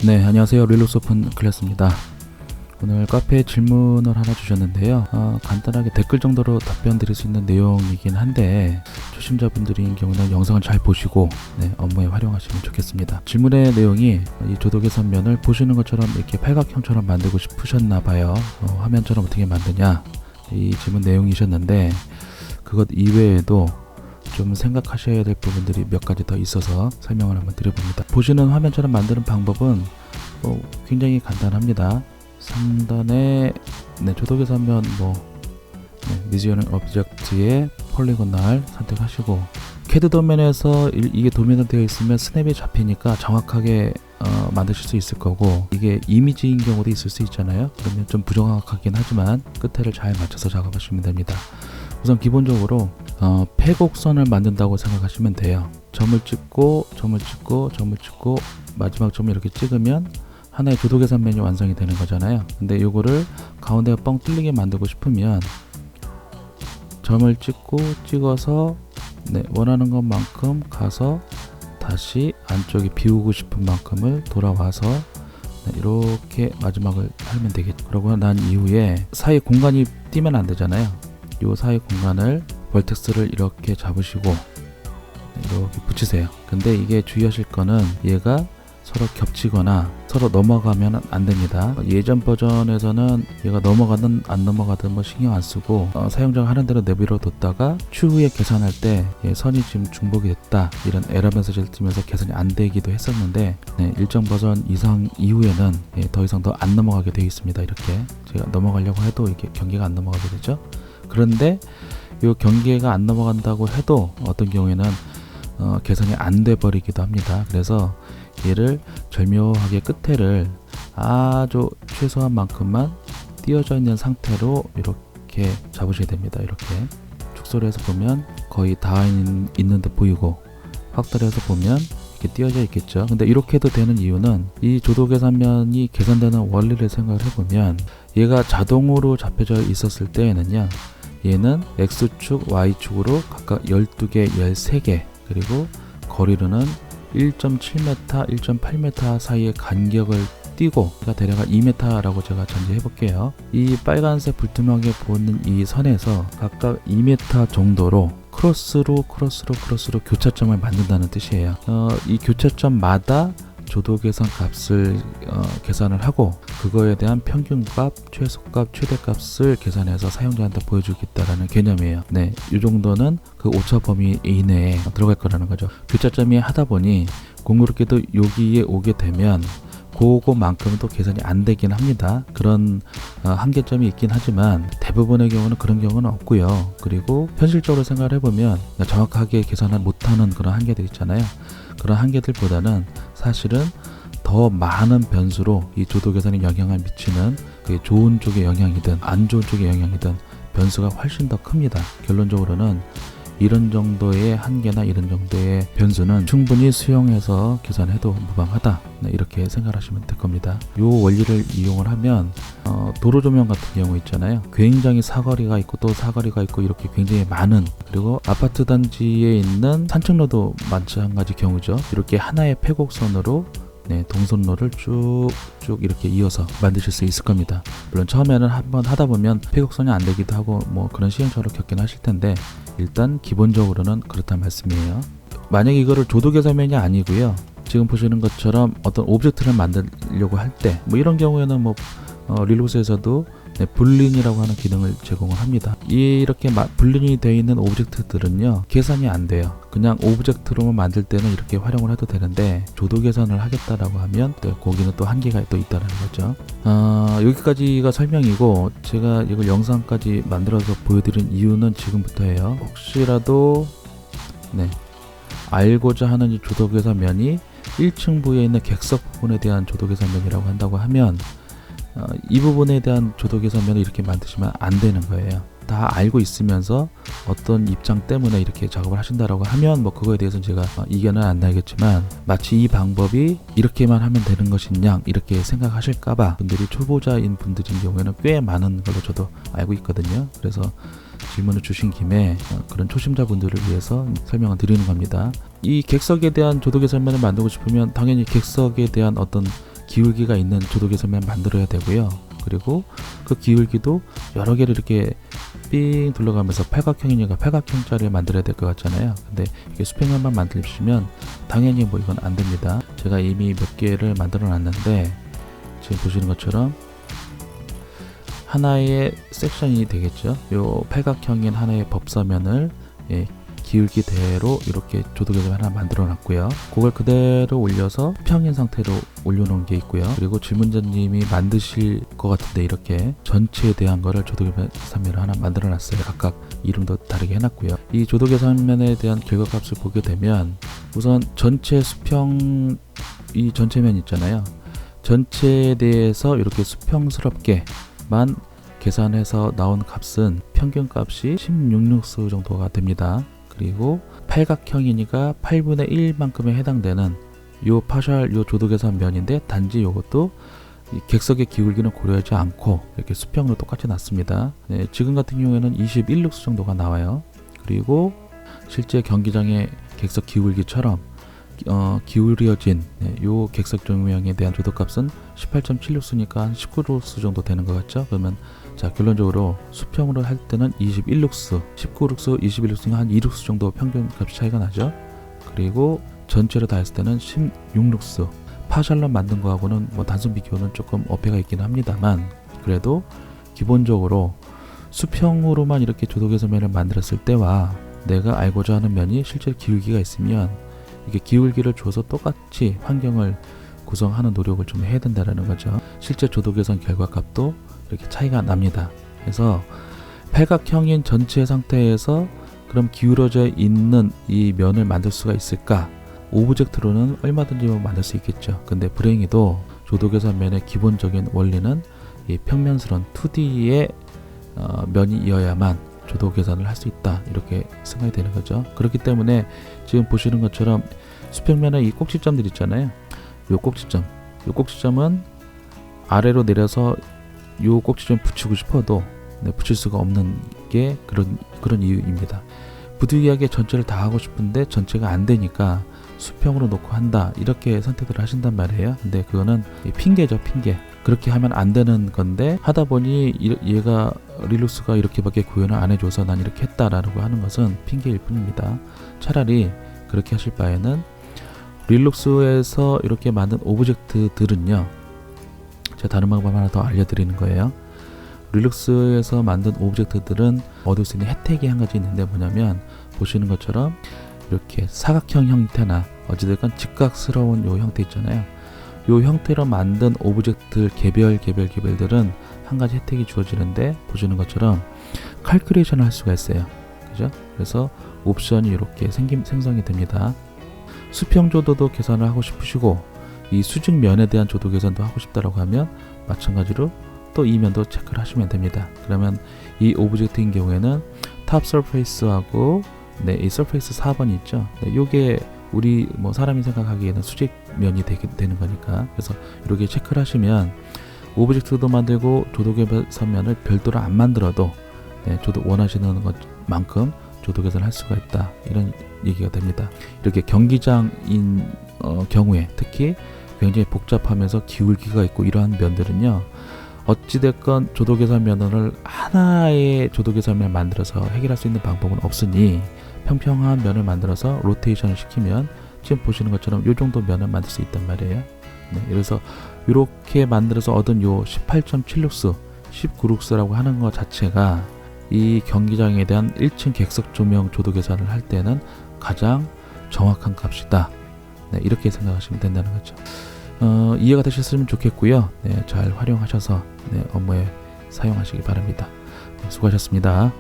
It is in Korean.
네, 안녕하세요. 릴로스 오픈 클래스입니다. 오늘 카페에 질문을 하나 주셨는데요. 간단하게 댓글 정도로 답변 드릴 수 있는 내용이긴 한데 초심자분들인 경우는 영상을 잘 보시고 업무에 활용하시면 좋겠습니다. 질문의 내용이 이 조도계산면을 보시는 것처럼 이렇게 팔각형처럼 만들고 싶으셨나봐요. 화면처럼 어떻게 만드냐, 이 질문 내용이셨는데 그것 이외에도 좀 생각하셔야 될 부분들이 몇 가지 더 있어서 설명을 한번 드려봅니다. 보시는 화면처럼 만드는 방법은 굉장히 간단합니다. 상단에 조도계산면 미지언 오브젝트의 폴리곤날 선택하시고, CAD 도면에서 이게 도면으로 되어 있으면 스냅이 잡히니까 정확하게 만드실 수 있을 거고, 이게 이미지인 경우도 있을 수 있잖아요. 그러면 좀 부정확하긴 하지만 끝에를 잘 맞춰서 작업하시면 됩니다. 우선 기본적으로 폐곡선을 만든다고 생각하시면 돼요. 점을 찍고 마지막 점을 이렇게 찍으면 하나의 조도계산면이 완성이 되는 거잖아요. 근데 요거를 가운데가 뻥 뚫리게 만들고 싶으면 점을 찍어서 원하는 것만큼 가서 다시 안쪽에 비우고 싶은 만큼을 돌아와서 이렇게 마지막을 하면 되겠죠. 그러고 난 이후에 사이 공간이 띄면 안 되잖아요. 요 사이 공간을 벌텍스를 이렇게 잡으시고 이렇게 붙이세요. 근데 이게 주의하실 거는 얘가 서로 겹치거나 서로 넘어가면 안 됩니다. 예전 버전에서는 얘가 넘어가든 안 넘어가든 신경 안 쓰고 사용자가 하는 대로 내버려 뒀다가 추후에 계산할 때 선이 지금 중복이 됐다 이런 에러 메시지를 뜨면서 계산이 안 되기도 했었는데 일정 버전 이상 이후에는 더 이상 더 안 넘어가게 되어 있습니다. 이렇게 제가 넘어가려고 해도 이게 경계가 안 넘어가게 되죠. 그런데 이 경계가 안 넘어간다고 해도 어떤 경우에는 계산이 안 돼 버리기도 합니다. 그래서 얘를 절묘하게 끝에를 아주 최소한 만큼만 띄어져 있는 상태로 이렇게 잡으셔야 됩니다. 이렇게 축소를 해서 보면 거의 닿아 있는 듯 보이고, 확대를 해서 보면 이렇게 띄어져 있겠죠. 근데 이렇게 해도 되는 이유는 이 조도계산면이 계산되는 원리를 생각을 해보면, 얘가 자동으로 잡혀져 있었을 때에는요, 얘는 X축, Y축으로 각각 12개, 13개, 그리고 거리로는 1.7m, 1.8m 사이의 간격을 띄고, 대략 2m라고 제가 전제해 볼게요. 이 빨간색 불투명하게 보이는 이 선에서 각각 2m 정도로 크로스로 교차점을 만든다는 뜻이에요. 이 교차점마다 조도계산 값을 계산을 하고, 그거에 대한 평균값, 최소값, 최대값을 계산해서 사용자한테 보여주겠다라는 개념이에요. 이 정도는 그 오차 범위 이내에 들어갈 거라는 거죠. 교차점이 하다 보니 공교롭게도 여기에 오게 되면 그거만큼은 또 계산이 안 되긴 합니다. 그런 한계점이 있긴 하지만 대부분의 경우는 그런 경우는 없고요. 그리고 현실적으로 생각을 해보면 정확하게 계산을 못하는 그런 한계들 있잖아요. 그런 한계들보다는 사실은 더 많은 변수로 이 조도계산에 영향을 미치는, 그게 좋은 쪽의 영향이든 안 좋은 쪽의 영향이든 변수가 훨씬 더 큽니다. 결론적으로는 이런 정도의 한계나 이런 정도의 변수는 충분히 수용해서 계산해도 무방하다, 이렇게 생각하시면 될 겁니다. 이 원리를 이용을 하면 도로 조명 같은 경우 있잖아요. 굉장히 사거리가 있고 또 사거리가 있고 이렇게 굉장히 많은, 그리고 아파트 단지에 있는 산책로도 마찬가지 경우죠. 이렇게 하나의 폐곡선으로 동선로를 쭉 이렇게 이어서 만드실 수 있을 겁니다. 물론 처음에는 한번 하다 보면 폐곡선이 안 되기도 하고 그런 시행착오를 겪긴 하실 텐데, 일단 기본적으로는 그렇다는 말씀이에요. 만약에 이거를 조도계산면이 아니고요, 지금 보시는 것처럼 어떤 오브젝트를 만들려고 할 때 이런 경우에는 릴로스에서도 불린이라고 하는 기능을 제공을 합니다. 이렇게 불린이 되어 있는 오브젝트들은요, 계산이 안 돼요. 그냥 오브젝트로만 만들 때는 이렇게 활용을 해도 되는데, 조도 계산을 하겠다라고 하면 거기는 또 한계가 또 있다는 거죠. 여기까지가 설명이고, 제가 이걸 영상까지 만들어서 보여드린 이유는 지금부터예요. 혹시라도 알고자 하는 이 조도 계산면이 1층 부에 있는 객석 부분에 대한 조도 계산면이라고 한다고 하면, 이 부분에 대한 조도계산면을 이렇게 만드시면 안 되는 거예요. 다 알고 있으면서 어떤 입장 때문에 이렇게 작업을 하신다라고 하면 그거에 대해서는 제가 이견은 안 나겠지만, 마치 이 방법이 이렇게만 하면 되는 것이냐 이렇게 생각하실까봐 분들이 초보자인 분들인 경우에는 꽤 많은 걸로 저도 알고 있거든요. 그래서 질문을 주신 김에 그런 초심자분들을 위해서 설명을 드리는 겁니다. 이 객석에 대한 조도계산면을 만들고 싶으면 당연히 객석에 대한 어떤 기울기가 있는 조도개선면 만들어야 되고요. 그리고 그 기울기도 여러 개를 이렇게 삥 둘러가면서 팔각형이니까 팔각형짜리 만들어야 될 것 같잖아요. 근데 이게 수평면만 만들시면 당연히 뭐 이건 안 됩니다. 제가 이미 몇 개를 만들어 놨는데 지금 보시는 것처럼 하나의 섹션이 되겠죠. 요 팔각형인 하나의 법사면을 기울기대로 이렇게 조도개선 하나 만들어 놨고요. 그걸 그대로 올려서 평인 상태로 올려놓은 게 있고요. 그리고 질문자님이 만드실 것 같은데 이렇게 전체에 대한 거를 조도개선면을 하나 만들어 놨어요. 각각 이름도 다르게 해놨고요. 이 조도개선면에 대한 결과값을 보게 되면 우선 전체 수평 이 전체면 있잖아요. 전체에 대해서 이렇게 수평스럽게만 계산해서 나온 값은 평균 값이 16룩스 정도가 됩니다. 그리고 팔각형이니까 8분의 1만큼에 해당되는 요 파샬 요 조도개선 면인데 단지 요것도 이 객석의 기울기는 고려하지 않고 이렇게 수평으로 똑같이 놨습니다. 네, 지금 같은 경우에는 21룩스 정도가 나와요. 그리고 실제 경기장의 객석 기울기처럼 기울여진 요 객석 조명에 대한 조도값은 18.7룩스니까 한 19룩스 정도 되는 것 같죠? 그러면 자 결론적으로 수평으로 할 때는 21룩스, 19룩스, 21룩스가 한 2룩스 정도 평균 값이 차이가 나죠. 그리고 전체로 다 했을 때는 16룩스. 파샬로 만든 거하고는 뭐 단순 비교는 조금 어폐가 있긴 합니다만 그래도 기본적으로 수평으로만 이렇게 조도개선면을 만들었을 때와 내가 알고자 하는 면이 실제 기울기가 있으면 이게 기울기를 줘서 똑같이 환경을 구성하는 노력을 좀 해야 된다는 거죠. 실제 조도개선 결과값도 이렇게 차이가 납니다. 그래서 팔각형인 전체 상태에서 그럼 기울어져 있는 이 면을 만들 수가 있을까? 오브젝트로는 얼마든지 만들 수 있겠죠. 근데 불행히도 조도개선면의 기본적인 원리는 이 평면스러운 2D의 면이어야만 조도개선을 할 수 있다 이렇게 생각이 되는 거죠. 그렇기 때문에 지금 보시는 것처럼 수평면에 이 꼭지점들 있잖아요. 요 꼭지점은 아래로 내려서 요 꼭지점 붙이고 싶어도 붙일 수가 없는 게 그런 이유입니다. 부득이하게 전체를 다 하고 싶은데 전체가 안 되니까 수평으로 놓고 한다 이렇게 선택을 하신단 말이에요. 근데 그거는 핑계죠, 핑계. 그렇게 하면 안 되는 건데 하다 보니 얘가 릴룩스가 이렇게밖에 구현을 안 해줘서 난 이렇게 했다라고 하는 것은 핑계일 뿐입니다. 차라리 그렇게 하실 바에는 릴룩스에서 이렇게 만든 오브젝트들은요, 제가 다른 방법 하나 더 알려드리는 거예요. 릴룩스에서 만든 오브젝트들은 얻을 수 있는 혜택이 한 가지 있는데 뭐냐면 보시는 것처럼 이렇게 사각형 형태나 어찌됐건 직각스러운 요 형태 있잖아요. 요 형태로 만든 오브젝트 개별들은 한 가지 혜택이 주어지는데 보시는 것처럼 칼큘레이션을 할 수가 있어요. 그죠? 그래서 옵션이 이렇게 생성이 됩니다. 수평 조도도 계산을 하고 싶으시고 이 수직면에 대한 조도 계산도 하고 싶다라고 하면 마찬가지로 또 이 면도 체크를 하시면 됩니다. 그러면 이 오브젝트인 경우에는 탑 서페이스하고 이 서페이스 4번이 있죠. 요게 우리 뭐 사람이 생각하기에는 수직면이 되는 거니까 그래서 이렇게 체크를 하시면 오브젝트도 만들고 조도개선면을 별도로 안 만들어도 저도 원하시는 것만큼 조도개선을 할 수가 있다 이런 얘기가 됩니다. 이렇게 경기장인 경우에 특히 굉장히 복잡하면서 기울기가 있고 이러한 면들은요, 어찌됐건 조도개선면을 하나의 조도개선면을 만들어서 해결할 수 있는 방법은 없으니 평평한 면을 만들어서 로테이션을 시키면 지금 보시는 것처럼 이 정도 면을 만들 수 있단 말이에요. 그래서 이렇게 만들어서 얻은 요 18.7룩스, 19룩스라고 하는 것 자체가 이 경기장에 대한 1층 객석 조명 조도 계산을 할 때는 가장 정확한 값이다. 이렇게 생각하시면 된다는 거죠. 이해가 되셨으면 좋겠고요. 잘 활용하셔서 업무에 사용하시기 바랍니다. 수고하셨습니다.